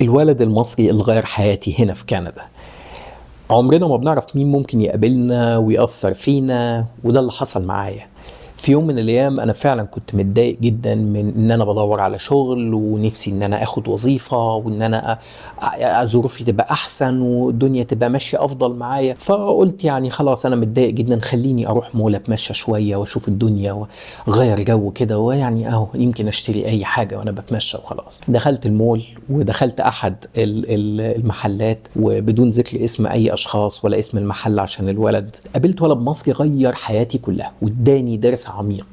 الولد المصري اللي غير حياتي هنا في كندا. عمرنا ما بنعرف مين ممكن يقابلنا ويأثر فينا، وده اللي حصل معايا. في يوم من الايام انا فعلا كنت متضايق جدا من ان انا بدور على شغل، ونفسي ان انا اخد وظيفة، وان انا ظروفي تبقى احسن والدنيا تبقى ماشية افضل معايا. فقلت يعني خلاص انا متضايق جدا، خليني اروح مول اتمشى شوية واشوف الدنيا واغير جو كده، ويعني اهو يمكن اشتري اي حاجة وانا بتمشى وخلاص. دخلت المول ودخلت احد المحلات، وبدون ذكر اسم اي اشخاص ولا اسم المحل عشان الولد، قابلت ولد مصري غير حياتي كلها واداني درس عميق.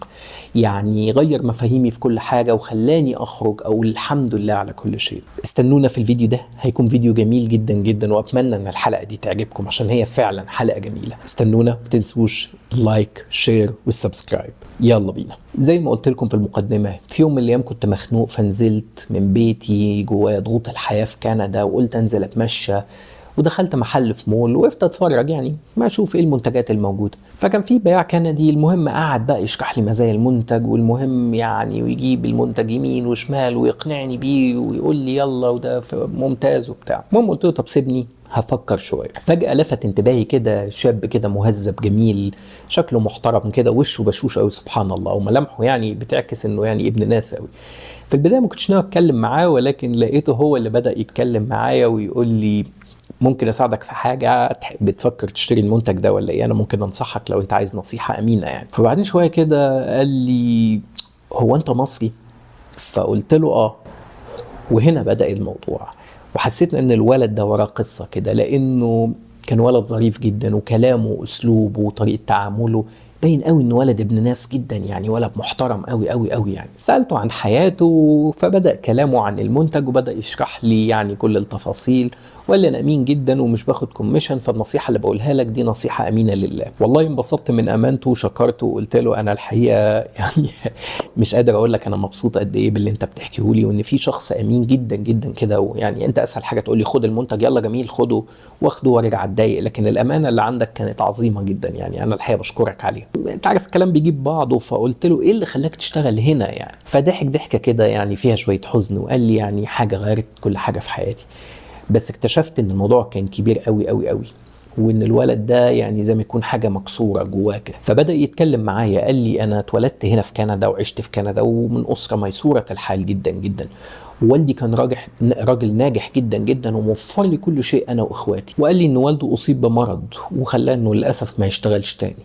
يعني غير مفاهيمي في كل حاجة وخلاني أخرج أقول الحمد لله على كل شيء. استنونا في الفيديو ده، هيكون فيديو جميل جدا جدا، وأتمنى أن الحلقة دي تعجبكم عشان هي فعلا حلقة جميلة. استنونا، متنسوش لايك شير والسبسكرايب. يلا بينا. زي ما قلت لكم في المقدمة، في يوم من الأيام كنت مخنوق، فنزلت من بيتي جوايا ضغوط الحياة في كندا، وقلت أنزل أتمشى، ودخلت محل في مول وقفت اتفرج، يعني ما اشوف ايه المنتجات الموجوده. فكان في بياع كندي، المهم قعد بقى يشرح لي مزايا المنتج، والمهم يعني ويجيب المنتج يمين وشمال ويقنعني بيه ويقول لي يلا وده ممتاز وبتاع. المهم قلت له طب سيبني هفكر شويه. فجاه لفت انتباهي كده شاب كده مهذب جميل، شكله محترم كده، وشه بشوش قوي سبحان الله، وملامحه يعني بتعكس انه يعني ابن ناس قوي. في البدايه ما كنتش ناوي اتكلم معاه، ولكن لقيته هو اللي بدا يتكلم معايا ويقول لي ممكن اساعدك في حاجه، بتفكر تشتري المنتج ده ولا ايه؟ انا ممكن انصحك لو انت عايز نصيحه امينه يعني. فبعدين شويه كده قال لي هو انت مصري؟ فقلت له اه. وهنا بدأ الموضوع، وحسيت ان الولد ده وراه قصه كده، لانه كان ولد ظريف جدا، وكلامه واسلوبه وطريقه تعامله باين قوي انه ولد ابن ناس جدا، يعني ولد محترم قوي قوي قوي يعني. سألته عن حياته، فبدأ كلامه عن المنتج وبدأ يشرح لي يعني كل التفاصيل، وقال لي انا امين جدا ومش باخد كوميشن، فالنصيحه اللي بقولها لك دي نصيحه امينه لله. والله انبسطت من امانته وشكرته، وقلت له انا الحقيقه يعني مش قادر اقول لك انا مبسوط قد ايه باللي انت بتحكيه لي، وان في شخص امين جدا جدا كده. ويعني انت اسهل حاجه تقول لي خد المنتج، يلا جميل خده، واخده وارجع اتضايق، لكن الامانه اللي عندك كانت عظيمه جدا، يعني انا الحقيقه بشكرك عليها. انت عارف الكلام بيجيب بعضه. فقلت له ايه اللي خلاك تشتغل هنا يعني؟ فضحك ضحكه كده يعني فيها شويه حزن، وقال لي يعني حاجه غيرت كل حاجه في حياتي، بس اكتشفت ان الموضوع كان كبير قوي قوي قوي، وان الولد ده يعني زي ما يكون حاجه مكسوره جواه كده. فبدا يتكلم معايا، قال لي انا اتولدت هنا في كندا وعشت في كندا، ومن اسره ميسوره الحال جدا جدا. والدي كان راجل ناجح جدا جدا، وموفر لي كل شيء انا واخواتي. وقال لي ان والده اصيب بمرض وخلاه انه للاسف ما يشتغلش تاني،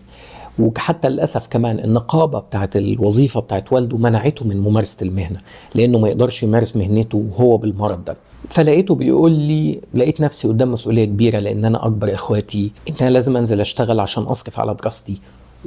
وحتى للاسف كمان النقابه بتاعت الوظيفه بتاعت والده منعته من ممارسه المهنه، لانه ما يقدرش يمارس مهنته وهو بالمرض ده. فلقيته بيقول لي لقيت نفسي قدام مسؤوليه كبيره، لان انا اكبر اخواتي، ان انا لازم انزل اشتغل عشان اصرف على دراستي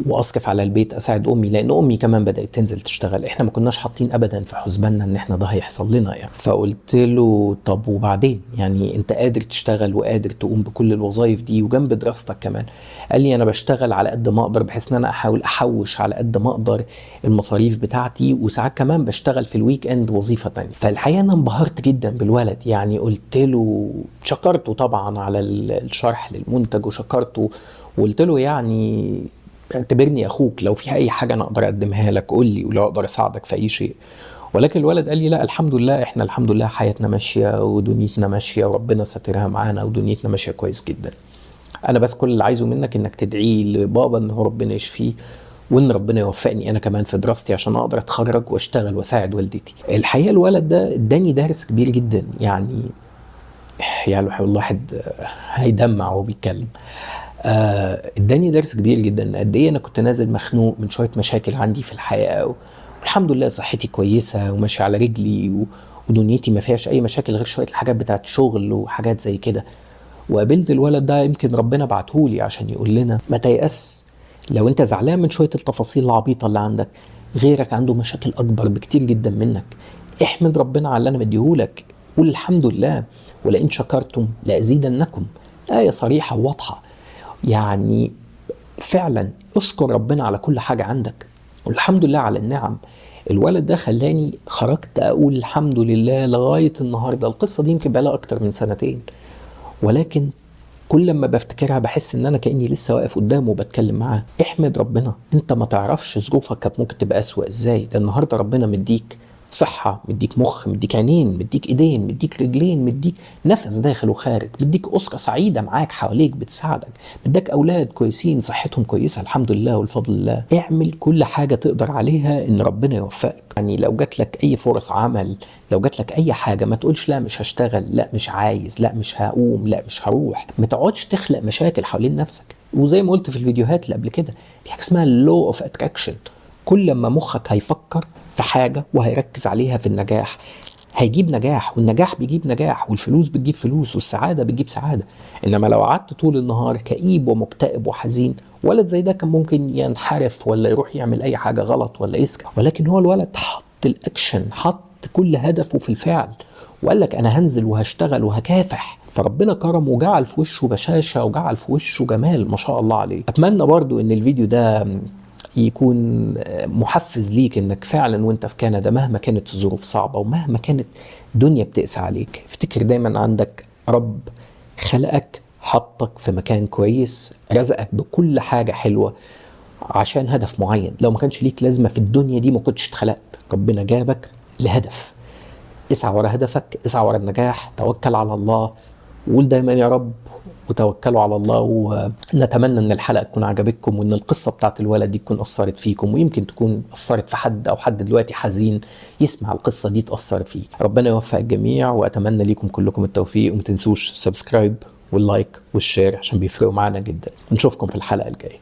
واصرف على البيت، اساعد امي، لان امي كمان بدات تنزل تشتغل. احنا ما كناش حاطين ابدا في حسباننا ان احنا ده هيحصل لنا يعني. فقلت له طب وبعدين؟ يعني انت قادر تشتغل وقادر تقوم بكل الوظائف دي وجنب دراستك كمان؟ قال لي انا بشتغل على قد ما اقدر، بحيث ان انا احاول احوش على قد ما اقدر المصاريف بتاعتي، وساعات كمان بشتغل في الويك اند وظيفه تانية. فالحقيقه انا انبهرت جدا بالولد يعني. قلت له شكرته طبعا على الشرح للمنتج، وشكرته وقلت له يعني اعتبرني اخوك، لو في اي حاجه انا اقدر اقدمها لك قول لي، ولو اقدر اساعدك في اي شيء. ولكن الولد قال لي لا الحمد لله، احنا الحمد لله حياتنا ماشيه ودنيتنا ماشيه وربنا ساترها معانا ودنيتنا ماشيه كويس جدا. انا بس كل اللي عايزه منك انك تدعي لبابا ان هو ربنا يشفيه، وان ربنا يوفقني انا كمان في دراستي عشان اقدر اتخرج واشتغل واساعد والدتي. الحقيقه الولد ده اداني درس كبير جدا يعني. يعني الواحد هيدمع وهو بيتكلم. اداني درس كبير جدا قد ايه انا كنت نازل مخنوق من شويه مشاكل عندي في الحياه، والحمد لله صحتي كويسه وماشي على رجلي، ودنيتي ما فيهاش اي مشاكل غير شويه الحاجات بتاعت شغل وحاجات زي كده. وقابلت الولد ده، يمكن ربنا بعتهولي عشان يقول لنا ما تيأس. لو انت زعلان من شويه التفاصيل العبيطه اللي عندك، غيرك عنده مشاكل اكبر بكتير جدا منك. احمد ربنا على اللي انا مديهولك، قول الحمد لله، ولئن شكرتم لازيدنكم. آية صريحة وواضحة يعني. فعلا اشكر ربنا على كل حاجة عندك، والحمد لله على النعم. الولد ده خلاني خرجت اقول الحمد لله لغاية النهاردة. القصة دي يمكن بقالها اكتر من سنتين، ولكن كل لما بفتكرها بحس ان انا كأني لسه واقف قدامه وبتكلم معاه. احمد ربنا، انت ما تعرفش ظروفك كانت ممكن تبقى اسوأ ازاي. ده النهاردة ربنا مديك صحة، مديك مخ، مديك عينين، مديك ايدين، مديك رجلين، مديك نفس داخل وخارج، مديك أسرة سعيدة معاك حواليك بتساعدك، مديك أولاد كويسين صحتهم كويسة الحمد لله والفضل الله. اعمل كل حاجة تقدر عليها إن ربنا يوفقك. يعني لو جات لك أي فرص عمل، لو جات لك أي حاجة، ما تقولش لا مش هشتغل، لا مش عايز، لا مش هقوم، لا مش هروح. ما تقعدش تخلق مشاكل حوالين نفسك. وزي ما قلت في الفيديوهات اللي قبل كده، في حاجة اسمها اللو اوف اتراكشن. كل ما مخك هيفكر في حاجة وهيركز عليها في النجاح، هيجيب نجاح، والنجاح بيجيب نجاح، والفلوس بتجيب فلوس، والسعادة بتجيب سعادة. إنما لو قعدت طول النهار كئيب ومكتئب وحزين، ولد زي ده كان ممكن ينحرف ولا يروح يعمل أي حاجة غلط ولا يسكر. ولكن هو الولد حط الأكشن، حط كل هدفه في الفعل، وقال لك أنا هنزل وهشتغل وهكافح. فربنا كرم وجعل في وشه بشاشة وجعل في وشه جمال ما شاء الله عليه. أتمنى برضو إن الفيديو ده يكون محفز ليك انك فعلا وانت في كندا مهما كانت الظروف صعبة ومهما كانت الدنيا بتقسى عليك، افتكر دايما عندك رب خلقك، حطك في مكان كويس، رزقك بكل حاجة حلوة عشان هدف معين. لو ما كانش ليك لازمة في الدنيا دي ما كنتش اتخلقت. ربنا جابك لهدف، اسعى ورا هدفك، اسعى ورا النجاح، توكل على الله، وقول دايما يا رب وتوكلوا على الله. ونتمنى ان الحلقه تكون عجبتكم، وان القصه بتاعت الولد دي تكون اثرت فيكم، ويمكن تكون اثرت في حد او حد دلوقتي حزين يسمع القصه دي تاثر فيه. ربنا يوفق الجميع، واتمنى ليكم كلكم التوفيق. وما تنسوش سبسكرايب واللايك والشير عشان بيفرقوا معنا جدا. نشوفكم في الحلقه الجايه.